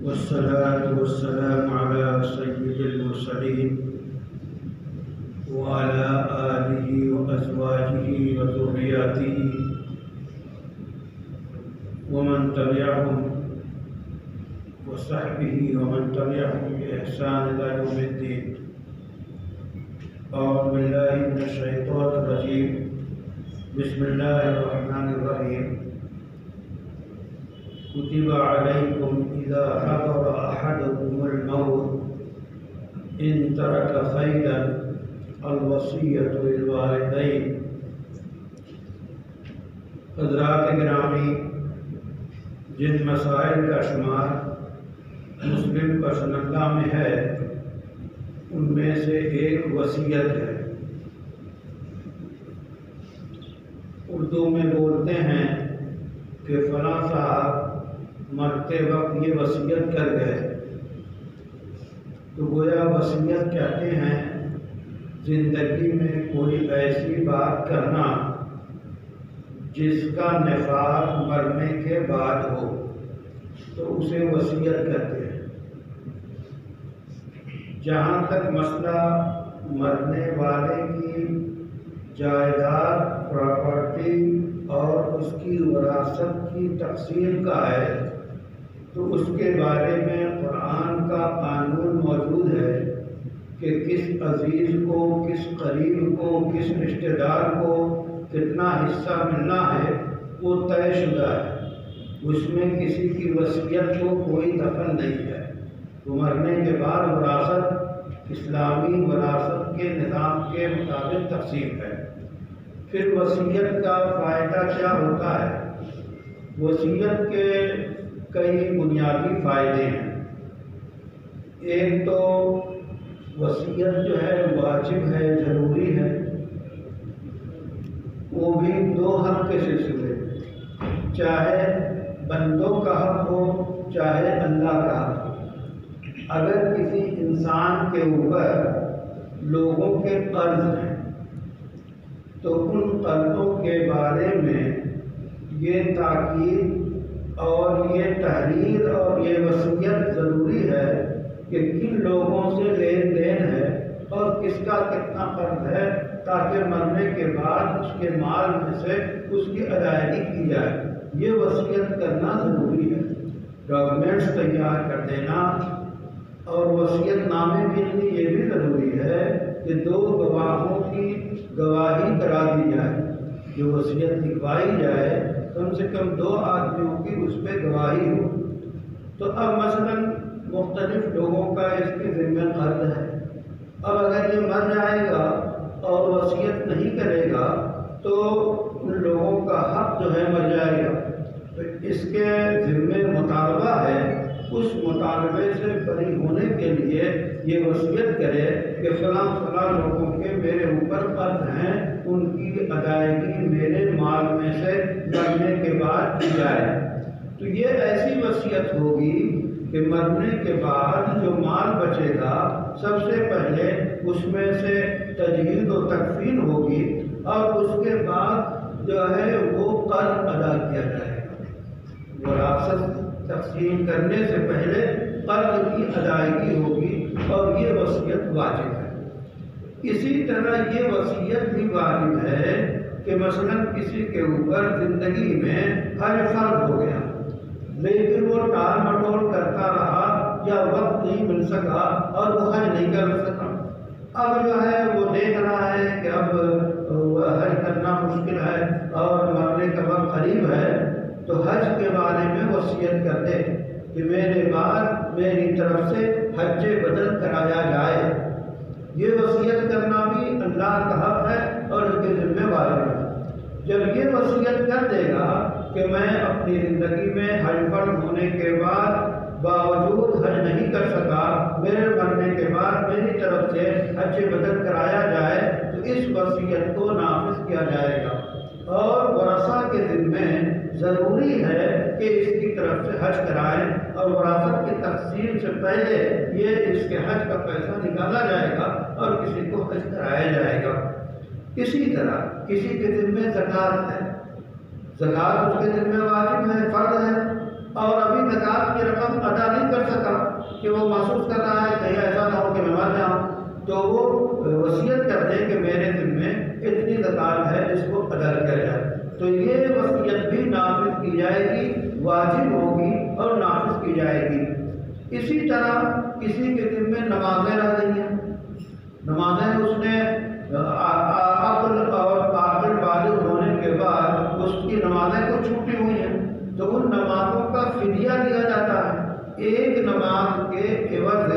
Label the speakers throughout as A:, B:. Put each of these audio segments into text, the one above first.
A: والصلاة والسلام على سيد المرسلين وعلى آله وأزواجه وذرياته ومن تبعهم وصحبه ومن تبعهم بإحسان إلى يوم الدين. أعوذ بالله من الشيطان الرجيم. بسم الله الرحمن الرحيم. كتب عليكم إذا حضر أحدكم الموت إن ترك خيرا الوصية للوالدين. حضرات گرامی، جن مسائل کا شمار مسلم پسندہ میں ہے ان میں سے ایک وصیت ہے. اردو میں بولتے ہیں کہ فلاں صاحب مرتے وقت یہ وصیت کر گئے، تو گویا وصیت کہتے ہیں زندگی میں کوئی ایسی بات کرنا جس کا نفاذ مرنے کے بعد ہو تو اسے وصیت کہتے ہیں. جہاں تک مسئلہ مرنے والے کی جائیداد، پراپرٹی اور اس کی وراثت کی تقسیم کا ہے تو اس کے بارے میں قرآن کا قانون موجود ہے کہ کس عزیز کو، کس قریب کو، کس رشتہ دار کو کتنا حصہ ملنا ہے وہ طے شدہ ہے. اس میں کسی کی وصیت کو کوئی دخل نہیں ہے. تو مرنے کے بعد وراثت اسلامی وراثت کے نظام کے مطابق تقسیم ہے. پھر وصیت کا فائدہ کیا ہوتا ہے؟ وصیت کے کئی بنیادی فائدے ہیں. ایک تو وصیت جو ہے واجب ہے، ضروری ہے، وہ بھی دو حق کے سلسلے میں، چاہے بندوں کا حق ہو چاہے اللہ کا حق ہو. اگر کسی انسان کے اوپر لوگوں کے قرض ہیں تو ان قرضوں کے بارے میں یہ تاکید اور یہ تحریر اور یہ وصیت ضروری ہے کہ کن لوگوں سے لین دین ہے اور کس کا کتنا قرض ہے، تاکہ مرنے کے بعد اس کے مال میں سے اس کی ادائیگی کی جائے. یہ وصیت کرنا ضروری ہے. ڈاکومنٹس تیار کر دینا اور وصیت نامے کے لیے یہ بھی ضروری ہے کہ دو گواہوں کی گواہی کرا دی جائے. جو وصیت لکھوائی جائے کم سے کم دو آدمیوں کی اس پہ گواہی ہو. تو اب مثلا مختلف لوگوں کا اس کے ذمہ قرض ہے. اب اگر یہ مر جائے گا اور وصیت نہیں کرے گا تو ان لوگوں کا حق جو ہے مر جائے گا. تو اس کے ذمہ مطالبہ ہے، اس مطالبے سے بری ہونے کے لیے یہ وصیت کرے کہ فلاں فلاں لوگوں کے میرے اوپر قرض ہیں، ان کی ادائیگی میرے مال میں سے مرنے کے بعد کی جائے. تو یہ ایسی وصیت ہوگی کہ مرنے کے بعد جو مال بچے گا سب سے پہلے اس میں سے تجہیز و تکفین ہوگی اور اس کے بعد جو ہے وہ قرض ادا کیا جائے گا. وراثت تقسیم کرنے سے پہلے قرض کی ادائیگی ہوگی اور یہ وصیت واجب ہے. اسی طرح یہ وصیت بھی واجب ہے کہ مثلا کسی کے اوپر زندگی میں حج فرض ہو گیا لیکن وہ ٹال مٹول کرتا رہا یا وقت نہیں مل سکا اور وہ حج نہیں کر سکا. اب جو ہے وہ دیکھ رہا ہے کہ اب حج کرنا مشکل ہے اور مرنے کا وقت قریب ہے، تو حج کے بارے میں وصیت کر دے کہ میرے بعد میری طرف سے حج بدل کرایا جائے. یہ وصیت کرنا بھی اللہ کا حق ہے اور اس کے ذمہ واجب ہے. جب یہ وصیت کر دے گا کہ میں اپنی زندگی میں حج فرض ہونے کے بعد باوجود حج نہیں کر سکا، میرے مرنے کے بعد میری طرف سے حج بدل کرایا جائے، تو اس وصیت کو نافذ کیا جائے گا. اور ورثہ کے ذمہ ضروری ہے کہ اس کی طرف سے حج کرائیں اور وراثت کی تقسیم سے پہلے یہ اس کے حج کا پیسہ نکالا جائے گا اور کسی کو حج کرایا جائے گا. اسی طرح کسی کے ذمہ زکوٰۃ ہے، زکوٰۃ اس کے ذمہ واجب ہے، فرض ہے، اور ابھی زکوٰۃ کی رقم ادا نہیں کر سکا وہ محسوس کر رہا ہے کہیں ایسا نہ ہو کہ میں مر جاؤں، تو وہ وصیت کر دے کہ میرے ذمے اتنی زکوٰۃ ہے جس کو ادا کیا جائے، تو یہ وصیت بھی نافذ کی جائے گی، واجب ہوگی اور نافذ کی جائے گی۔ اسی طرح کسی کے ذمے نمازیں رہ گئی ہیں، نمازیں اس نے عقل اور عاقل بالغ ہونے کے بعد اس کی نمازیں کو چھوٹی ہوئی ہیں، تو ان نمازوں کا فدیہ دیا جاتا ہے۔ ایک نماز کے عوض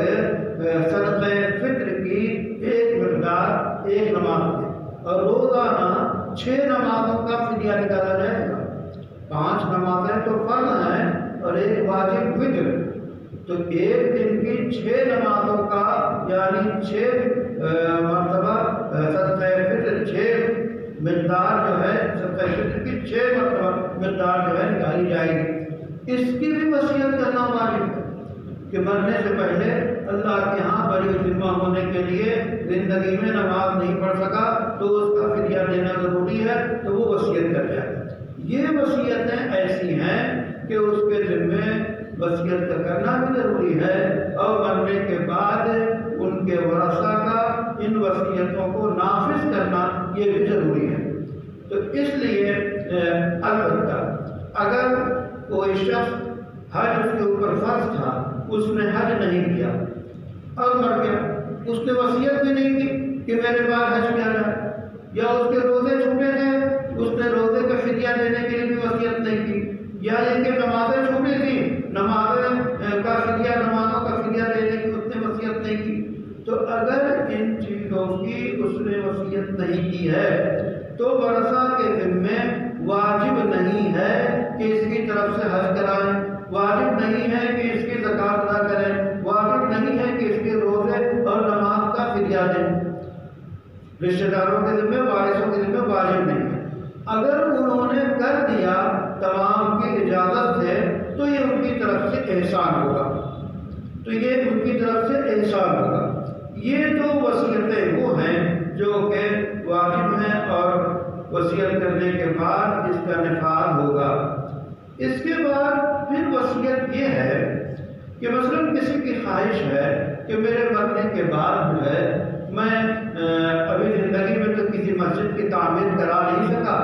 A: صدقہ فطر کی ایک مقدار ایک نماز ہے، اور روزانہ 6 نمازوں کا فدیہ نکالا جائے گا۔ 5 نمازیں تو فرض ہیں اور ایک واجب فطر، تو ایک دن کی 6 نمازوں کا یعنی 6 مرتبہ صدقہ فطر، 6 مقدار جو ہے صدقہ فطر کی 6 مرتبہ مقدار جو ہے نکالی جائے گی۔ اس کی بھی وصیت کرنا واجب ہے کہ مرنے سے پہلے اللہ کے ہاں بڑی ذمہ ہونے کے لیے زندگی میں نماز نہیں پڑھ سکا تو اس کا فدیہ دینا ضروری ہے، تو وہ وصیت کر جائے۔ یہ وصیتیں ایسی ہیں کہ اس کے ذمے وصیت کرنا بھی ضروری ہے، اور مرنے کے بعد ان کے ورثہ کا ان وصیتوں کو نافذ کرنا یہ بھی ضروری ہے۔ تو اس لیے البتہ اگر کوئی شخص حج اس کے اوپر فرض تھا، اس نے حج نہیں کیا اور مر گیا، اس نے وصیت بھی نہیں کی کہ میرے بعد حج کیا جائے، یا اس کے روزے چھوٹے تھے، اس نے روزے کا فدیہ دینے کے لیے بھی وصیت نہیں کی، یا یہ کہ نمازیں چھوٹی تھیں، نمازوں کا فدیہ دینے کی اس نے وصیت نہیں کی، تو اگر ان چیزوں کی اس نے وصیت نہیں کی ہے تو ورثہ کے ذمے واجب نہیں ہے کہ اس کی طرف سے حج کرائیں، واجب نہیں ہے کہ اس کی زکوٰۃ ادا کریں، واجب نہیں ہے کہ اس کے روزے اور نماز کا فدیہ دیں۔ رشتہ داروں کے ذمے، وارثوں کے ذمے واجب نہیں ہے۔ اگر انہوں نے کر دیا تمام کی اجازت سے تو یہ ان کی طرف سے احسان ہوگا، تو یہ ان کی طرف سے احسان ہوگا۔ یہ تو وصیتیں وہ ہیں جو کہ واجب ہیں اور وصیت کرنے کے بعد اس کا نفاذ ہوگا۔ اس کے بعد پھر وصیت یہ ہے کہ مثلاً کسی کی خواہش ہے کہ میرے مرنے کے بعد جو ہے میں ابھی زندگی میں تو کسی مسجد کی تعمیر کرا نہیں سکا،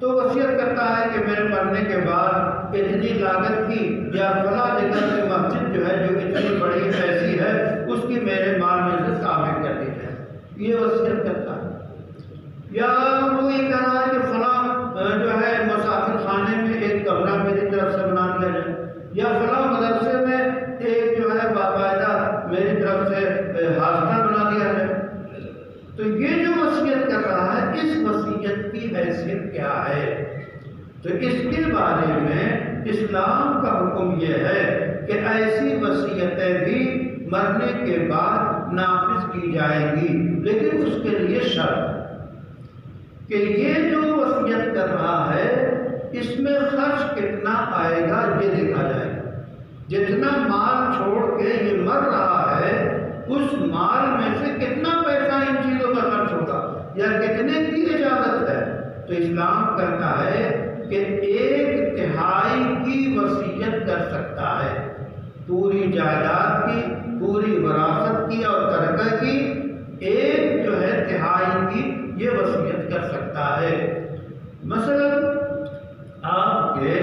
A: تو وصیت کرتا ہے کہ میرے مرنے کے بعد اتنی لاگت کی یا فلاں جگہ کی مسجد جو ہے جو اتنی بڑی ایسی ہے اس کی میرے مال میں سے تعمیر کر دی جائے، یہ وصیت کرتا ہے۔ یا وہ یہ کہہ رہا ہے کہ فلاں جو ہے مسافر خانے میں ایک کمرہ میری طرف سے بنا دیا جائے، یا فلاں مدرسے میں ایک جو ہے باقاعدہ میری طرف سے ہاسٹل بنا دیا جائے۔ تو یہ جو وصیت کر رہا ہے اس وصیت کی حیثیت کیا ہے؟ تو اس کے بارے میں اسلام کا حکم یہ ہے کہ ایسی وصیتیں بھی مرنے کے بعد نافذ کی جائیں گی، لیکن اس کے لیے شرط کہ یہ جو وصیت کر رہا ہے اس میں خرچ کتنا آئے گا یہ دیکھا جائے گا۔ جتنا مال چھوڑ کے یہ مر رہا ہے اس مال میں سے کتنا پیسہ ان چیزوں کا خرچ ہوگا یا کتنے کی اجازت ہے، تو اسلام کہتا ہے کہ 1/3 کی وصیت کر سکتا ہے، پوری جائیداد کی، پوری وراثت کی اور ترکہ کی 1 جو ہے 1/3 کی یہ وصیت کر سکتا ہے۔ مثلا آپ کے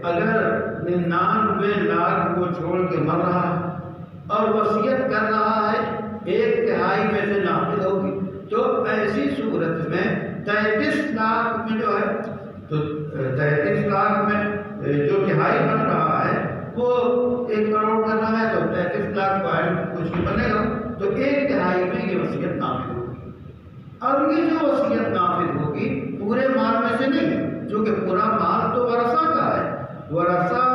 A: اگر 99 لاکھ کو چھوڑ کے مر رہا ہے اور وصیت کر رہا ہے 1/3 میں سے نافذ ہوگی، تو ایسی صورت میں 33 لاکھ میں جو ہے، تو 33 لاکھ میں جو 1/3 بن رہا ہے وہ 1 کروڑ کرنا ہے تو 33 لاکھ کچھ بھی بنے گا، تو 1/3 میں یہ وصیت نافذ ہوگی۔ اور یہ جو وصیت نافذ ہوگی پورے مال میں سے نہیں، جو کہ پورا مال تو ورثہ کا ہے، ورثہ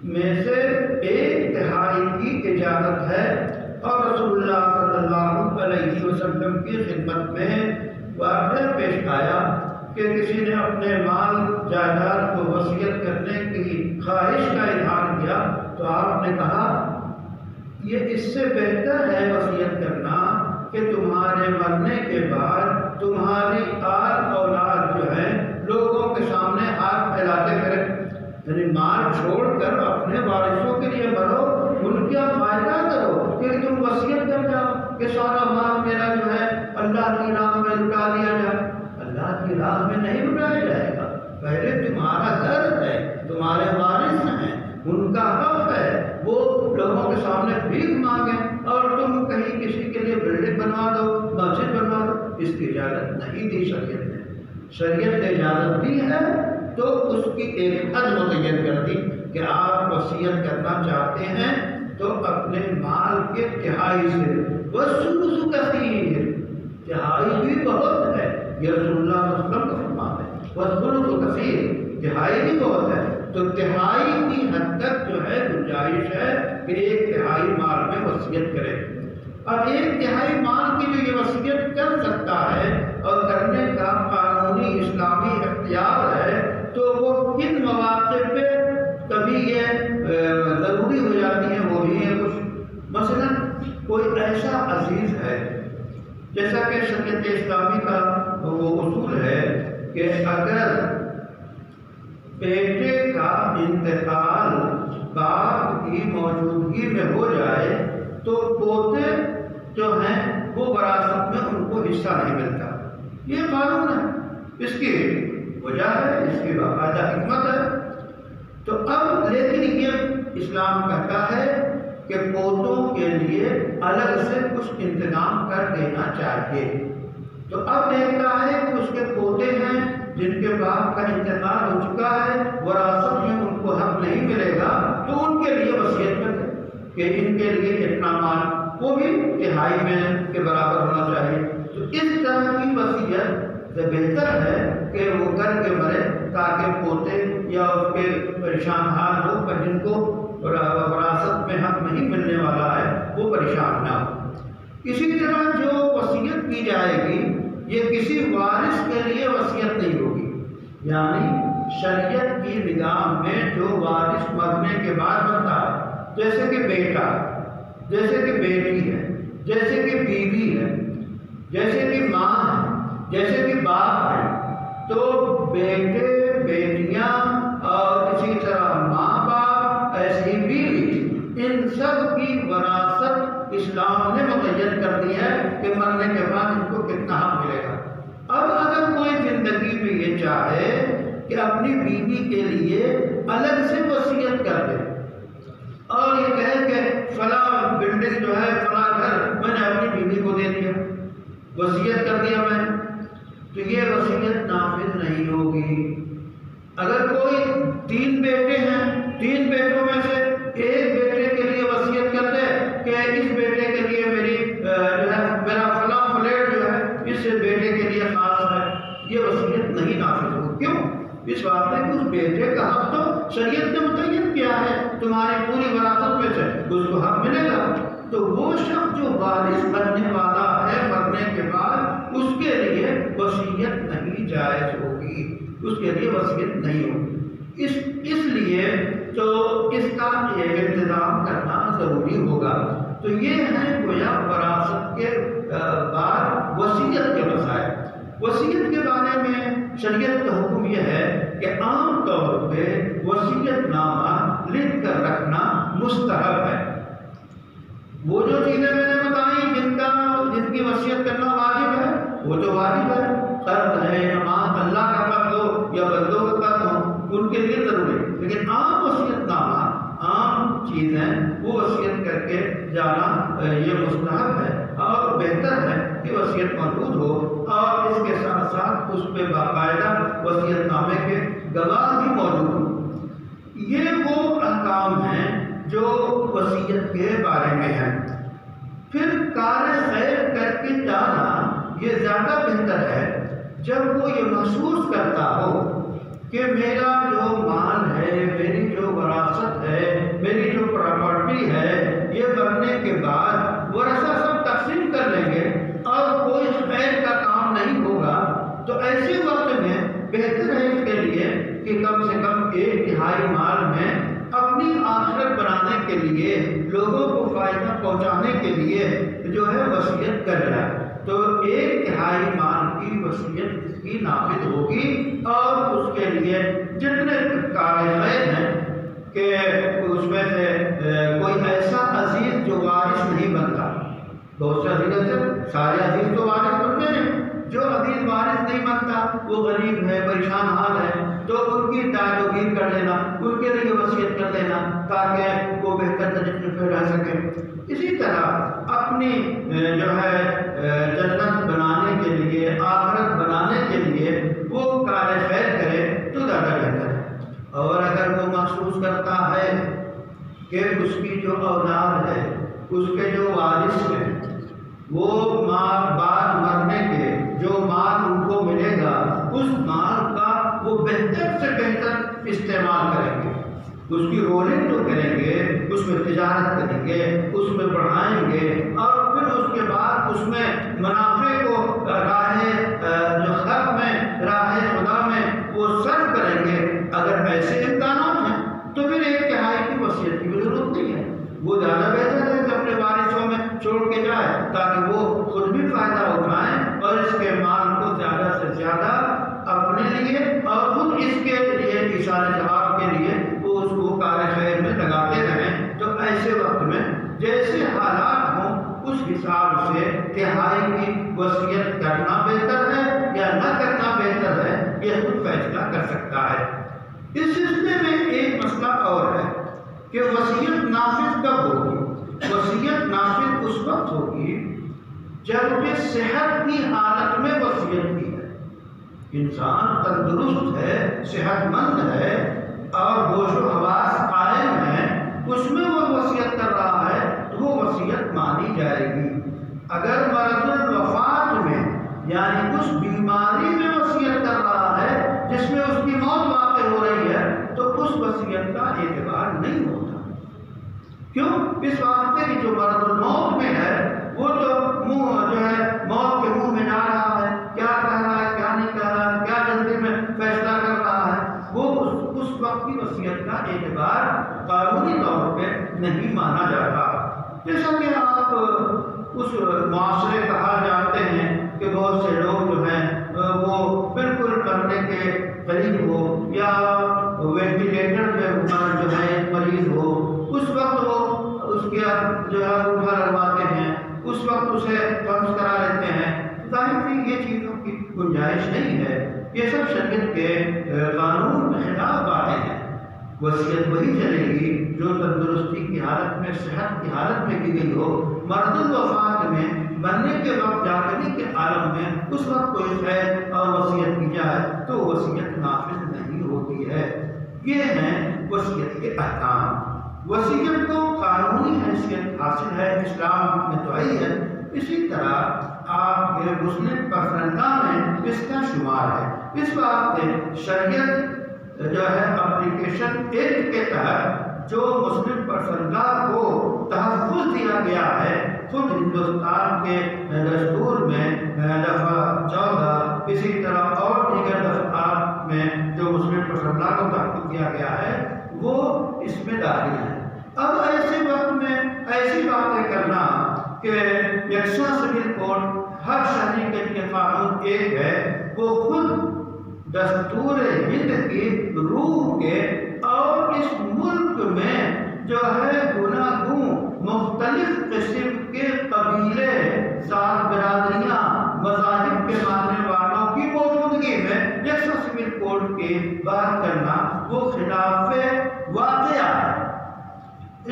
A: میں سے 1/3 کی اجازت ہے۔ اور رسول اللہ صلی اللہ علیہ وسلم کی خدمت میں واقعہ پیش آیا کہ کسی نے اپنے مال جائیداد کو وصیت کرنے کی خواہش کا اظہار کیا، تو آپ نے کہا یہ اس سے بہتر ہے وصیت کرنا کہ تمہارے مرنے کے بعد تمہاری آل اولاد جو ہے لوگوں کے سامنے ہاتھ پھیلاتے پھریں، یعنی مال چھوڑ کر اپنے وارثوں کے لیے مرو، ان کا کہ سارا مال میرا جو ہے اللہ کی راہ میں لٹا دیا جائے۔ اللہ کی راہ میں نہیں لٹایا جائے گا، پہلے تمہارا گھر ہے، تمہارے وارث ہیں، ان کا حق ہے وہ لوگوں کے سامنے بھیک مانگیں اور تم کہیں کسی کے لیے بلڈنگ بنوا دو، مسجد بنوا دو، اس کی اجازت نہیں دی شریعت نے۔ شریعت نے اجازت دی ہے تو اس کی ایک حد متعین کر دی کہ آپ وصیت کرنا چاہتے ہیں تو اپنے مال کے تہائی سے، وَالثُّلُثُ كَثِيرٌ، تہائی بھی بہت ہے، یہ رسول اللہ صلی اللہ علیہ وسلم کا فرمان ہے، وَالثُّلُثُ كَثِيرٌ، تہائی بھی بہت ہے۔ تو تہائی کی حد تک جو ہے گنجائش ہے کہ ایک تہائی مال میں وصیت کرے۔ اب ایک تہائی مال کی جو یہ وصیت کر سکتا ہے اور کرنے کا قانونی اسلامی اختیار ہے تو وہ کن مواقع پہ کبھی یہ ضروری ہو جاتی ہیں وہ بھی ہے کچھ۔ مثلا کوئی ایسا عزیز ہے، جیسا کہ شریعت اسلامی کا وہ اصول ہے کہ اگر بیٹے کا انتقال باپ کی موجودگی میں ہو جائے تو پوتے جو ہیں وہ وراثت میں ان کو حصہ نہیں ملتا، یہ قانون ہے، اس کی وجہ ہے، اس کی باقاعدہ حکمت ہے۔ تو اب لیکن یہ اسلام کہتا ہے کہ پوتوں کے لیے الگ سے کچھ انتظام کر دینا چاہیے۔ تو اب دیکھتا ہے کہ اس کے پوتے ہیں جن کے باپ کا انتقال ہو چکا ہے، وراثت میں ان کو حق نہیں ملے گا، تو ان کے لیے وصیت کر دے کہ ان کے لیے اتنا مال وہ بھی تہائی میں کے برابر ہونا چاہیے۔ تو اس طرح کی وصیت سے بہتر ہے کہ وہ کر کے مرے تاکہ پوتے یا اس کے پریشان حال لوگ جن کو وراثت میں حق نہیں ملنے والا ہے وہ پریشان نہ ہو۔ اسی طرح جو وصیت کی جائے گی یہ کسی وارث کے لیے وصیت نہیں ہوگی، یعنی شریعت کی نگاہ میں جو وارث مرنے کے بعد بنتا ہے، جیسے کہ بیٹا، جیسے کہ بیٹی ہے، جیسے کہ بیوی ہے، جیسے کہ ماں ہے، جیسے کہ باپ ہے، تو بیٹے بیٹیاں اور اسی طرح ماں باپ ایسی ہی بیوی، ان سب کی وراثت اسلام نے متعین کر دی ہے کہ مرنے کے بعد ان کو کتنا حق ملے گا۔ اب اگر کوئی زندگی میں یہ چاہے کہ اپنی بیوی کے لیے الگ سے وصیت کر دے اور یہ کہے کہ فلاں بلڈنگ جو ہے فلاں گھر میں نے اپنی بیوی کو دے دیا، وصیت کر دیا میں نے، تو یہ وصیت نافذ نہیں ہوگی۔ اگر کوئی 3 بیٹے ہیں، 3 بیٹوں میں سے ایک بیٹے کے لیے وصیت کر دے کہ اس بیٹے کے لیے میری جو ہے میرا فلاں فلیٹ جو ہے اس بیٹے کے لیے خاص ہے، یہ وصیت نہیں نافذ ہوگی۔ کیوں؟ اس واسطے کہ اس بیٹے کا حق تو شریعت نے متعین کیا ہے، تمہاری پوری وراثت میں سے اس کو حق ملے گا۔ تو وہ شخص جو وارث بننے والا ہے مرنے کے بعد، اس کے لیے وصیت نہیں جائز ہوگی، اس کے لیے وصیت نہیں ہوگی۔ اس لیے تو اس کا انتظام کرنا ضروری ہوگا۔ تو یہ ہے گویا وراثت کے بعد وصیت کے مسائل۔ وصیت کے بارے میں شریعت کا حکم یہ ہے کہ عام طور پہ وصیت نامہ لکھ کر رکھنا مستحب ہے۔ وہ جو چیزیں میں نے بتائیں جن کی وصیت کرنا واجب ہے وہ تو واجب ہے، قرض ہے، نماز، اللہ کا قرض ہو یا بندوں کا قرض ہو، ان کے لیے ضروری ہے۔ لیکن عام وصیت نامہ، عام چیزیں وہ وصیت کر کے جانا یہ مستحب ہے اور بہتر ہے کہ وصیت موجود ہو، اور اس کے ساتھ ساتھ اس پہ باقاعدہ وصیت نامے کے گواہ بھی موجود ہوں۔ یہ وہ احکام ہیں جو وصیت کے بارے میں ہیں۔ پھر کار خیر کر کے جانا یہ زیادہ بہتر ہے جب وہ یہ محسوس کرتا ہو کہ میرا جو مال ہے، میری جو وراثت ہے، میری جو پراپرٹی ہے، یہ مرنے کے بعد ورثہ سب تقسیم کر لیں گے اور کوئی خیر کا کام نہیں ہوگا، تو ایسے وقت میں بہتر ہے اس کے لیے کہ کم سے کم 1/3 مال میں اپنی آخرت بنانے کے لیے، لوگوں کو فائدہ پہنچانے کے لیے جو ہے وصیت کر جائے۔ تو 1/3 مال کی وصیت اس کی نافذ ہوگی، اور اس کے لیے جتنے کار خیر ہیں کہ اس میں سے کوئی ایسا عزیز جو وارث نہیں بنتا، بہت سے عزیز سے سارے عزیز تو وارث بنتے ہیں، جو عزیز وارث نہیں بنتا وہ غریب ہے، پریشان حال ہے، تو ان کی تعلقیر کر لینا، ان کے لیے وصیت کر لینا تاکہ وہ بہتر طریقے پہ رہ سکے۔ اسی طرح اپنی جو ہے جنت بنانے کے لیے، آخرت بنانے کے لیے وہ کار خیر کرے تو زیادہ بہتر ہے۔ اور اگر وہ محسوس کرتا ہے کہ اس کی جو اولاد ہے، اس کے جو وارث ہیں، وہ بعد مرنے کے جو مال ان کو ملے گا اس مال کا وہ بہتر سے بہتر استعمال کریں گے، اس کی رولنگ تو کریں گے، اس میں تجارت کریں گے، اس میں بڑھائیں گے، اور پھر اس کے بعد اس میں منافع کو راہ جو خیر میں، راہ خدا میں وہ صرف کریں گے۔ اگر ایسے امکانات ہیں تو پھر ایک تہائی کی وصیت کی بھی ضرورت نہیں ہے، وہ زیادہ بہتر ہے کہ اپنے وارثوں میں چھوڑ کے جائے تاکہ وہ خود بھی فائدہ اٹھائیں اور اس کے مال کو زیادہ سے زیادہ اپنے لیے اور خود اس کے لیے ایثار ثواب کے لیے وہ اس کو کار خیر میں لگاتے رہیں۔ تو ایسے وقت میں جیسے حالات ہوں اس حساب سے تہائی کی وصیت کرنا بہتر ہے یا نہ کرنا بہتر ہے، یہ خود فیصلہ کر سکتا ہے۔ اس سلسلے میں ایک مسئلہ اور ہے کہ وصیت نافذ کب ہوگی؟ وصیت نافذ اس وقت ہوگی جب کہ صحت کی حالت میں وصیت کی ہے، انسان تندرست ہے، صحت مند ہے اور ہوش و حواس قائم ہے، اس میں وہ وصیت کر رہا ہے تو وہ وصیت مانی جائے گی۔ اگر مرض الوفات میں یعنی اس بیماری میں وصیت کر رہا ہے جس میں اس کی موت واقع ہو رہی ہے تو اس وصیت کا اعتبار نہیں ہوتا۔ کیوں؟ اس واسطے کہ جو مرض الموت میں ہے وہ تو جو ہے موت کے منہ میں جا رہا ہے، کیا کہہ رہا ہے، کیا نہیں کہہ رہا ہے، کیا جلدی میں فیصلہ کر رہا ہے، وہ اس وقت کی وصیت کا اعتبار قانونی طور پہ نہیں مانا جاتا۔ جیسا کہ آپ اس معاشرے کا حال جانتے ہیں کہ بہت سے لوگ جو ہیں وہ بالکل مرنے کے قریب ہو یا وینٹیلیٹر پہ جو ہے مریض ہو، اس وقت وہ اس کے جو ہے اٹھا لگواتے ہیں، اس وقت اسے فنس کرا لیتے ہیں۔ ظاہر سی یہ چیزوں کی گنجائش نہیں ہے، یہ سب شریعت کے قانون کے خلاف باتیں ہیں۔ وصیت وہی چلے گی جو تندرستی کی حالت میں، صحت کی حالت میں کی گئی ہو۔ مرض الوفات میں، مرنے کے وقت، جاگنے کے عالم میں اس وقت کوئی خیر اور وصیت کی جائے تو وصیت نافذ نہیں ہوتی ہے۔ یہ ہیں وصیت کے احکام۔ وصیت کو قانونی حیثیت حاصل ہے، اسلام میں تو آئی ہے، اسی طرح آپ کے مسلم پسندہ میں اس کا شمار ہے۔ اس واسطے شریعت جو ہے اپلیکیشن ایکٹ کے تحت جو مسلم پسندہ کو تحفظ دیا گیا ہے، خود ہندوستان کے دستور میں دفعہ 14، اسی طرح اور دیگر دفعات میں جو مسلم پسندہ کو تحفظ دیا گیا ہے وہ اس میں داخل ہے۔ اب ایسے وقت میں ایسی باتیں کرنا کہ یکساں سول کوڈ ہر شہری کے لیے قانون ایک ہے، وہ خود دستور ہند کی روح کے اور اس ملک میں جو ہے گناگوں مختلف قسم کے قبیلے، ذات، برادریاں، مذاہب کے ماننے والوں کی موجودگی میں یکساں سول کوڈ کی بات کرنا وہ خلاف واقعہ ہے۔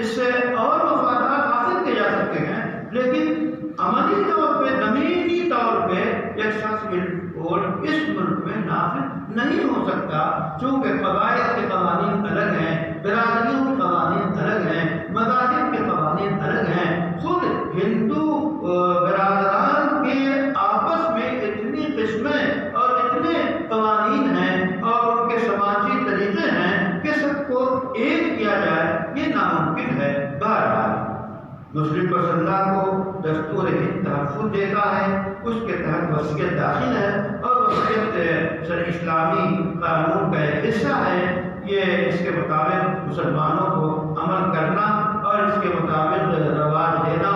A: اس سے اور مفادات حاصل کیے جا سکتے ہیں لیکن عملی طور پہ، زمینی طور پہ یکساں سول کوڈ اس ملک میں نافذ نہیں ہو سکتا، چونکہ قبائل کے قوانین الگ ہیں، برادریوں کے قوانین الگ ہیں، مذاہب کے قوانین الگ ہیں۔ خود ہندو برادران کے آپس میں اتنی قسمیں اور اتنے قوانین ہیں اور ان کے سماجی طریقے ہیں کہ سب کو ایک کیا جائے یہ ناممکن ہے۔ بہرحال مسلم پسندہ کو دستور ہند تحفظ دیتا ہے، اس کے تحت وصیت داخل ہے اور وصیت اسلامی قانون کا ایک حصہ ہے۔ یہ اس کے مطابق مسلمانوں کو عمل کرنا اور اس کے مطابق رواج دینا